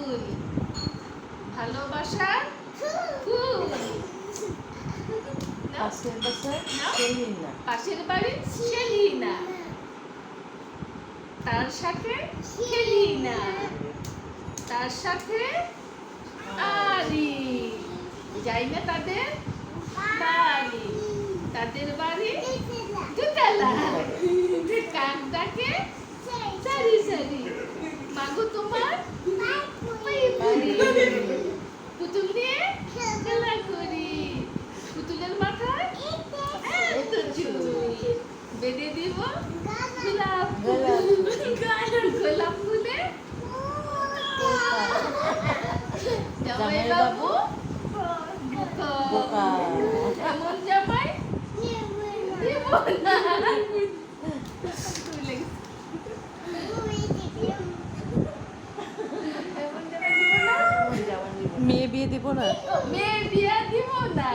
ফুল, ভালোবাসার ফুল। নাও, পাশের বাসায় নাও। সেলিনা। পাশের বাড়ির সেলিনা, তার সাথে খেলি না, তার সাথে আরি, যাই না তাদের বাড়ি, তাদের বাড়ি দুতলা, কাক ডাকে সারি সারি, মাগো তোমার পায়ে পড়ি, পুতুল নিয়ে খেলা করি, পুতুলের মাথায় এত চুল, বেঁধে দিব গোলাপ ফুল, গোলাপ ফুলে জামাই বাবু বোকা। এমন জামাই দিব না। এমন জামাই দিব না। মেয়ে বিয়ে দিব না? মেয়ে বিয়া দিব না।